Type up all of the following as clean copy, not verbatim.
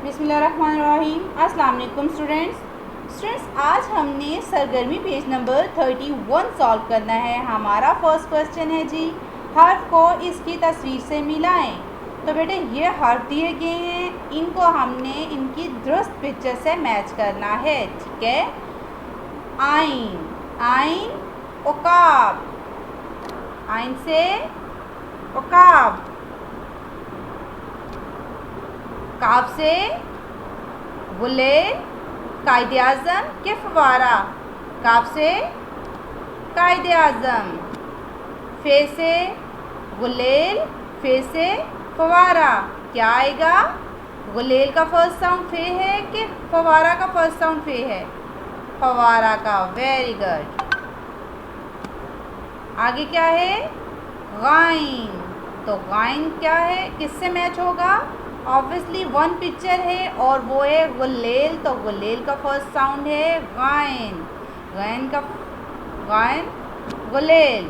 बिस्मिल्लाहिर्रहमानिर्रहीम। अस्सलाम वालेकुम स्टूडेंट्स, आज हमने सरगर्मी पेज नंबर 31 सॉल्व करना है। हमारा फर्स्ट क्वेश्चन है जी, हर्फ को इसकी तस्वीर से मिलाएं। तो बेटे ये हर्फ दिए गए हैं, इनको हमने इनकी दुरुस्त पिक्चर से मैच करना है। ठीक है, आइन, आइन उकाब, आइन से उकाब, काफ से गुलेल, कायदे आज़म के फवारा, काफ से कायदे आज़म, फे से गुलेल, फे से फवारा। क्या आएगा? गुलेल का फर्स्ट साउंड फे है कि फवारा का फर्स्ट साउंड फे है? फवारा का। Very good. आगे क्या है? गाइन। तो गाइन क्या है, किससे मैच होगा? ऑब्वियसली वन पिक्चर है और वो है गुलेल, तो गुलेल का फर्स्ट साउंड है गाइन, गाइन का गाइन गुलेल।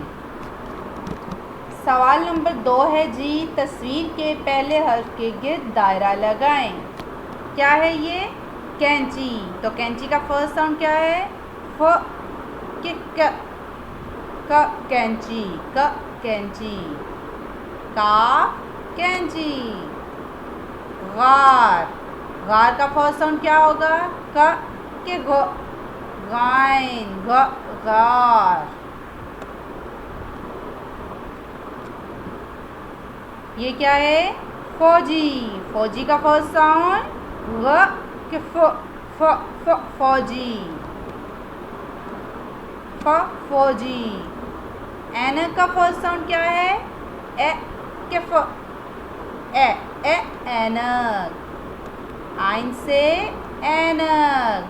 सवाल नंबर 2 है जी, तस्वीर के पहले हर्फ के गिर्द दायरा लगाएं। क्या है ये? कैंची। तो कैंची का फर्स्ट साउंड क्या है? फ के क कैंची, क कैंची, का कैंची। गार, गार का फर्स्ट साउंड क्या होगा? क के गो, गाइन, ग गार। ये क्या है? फौजी, फौजी का फर्स्ट साउंड ग के फ फ फ फौजी, फ फौजी। ऐनक का फर्स्ट साउंड क्या है? ए के फ ए ऐनक, आइन से ऐनक,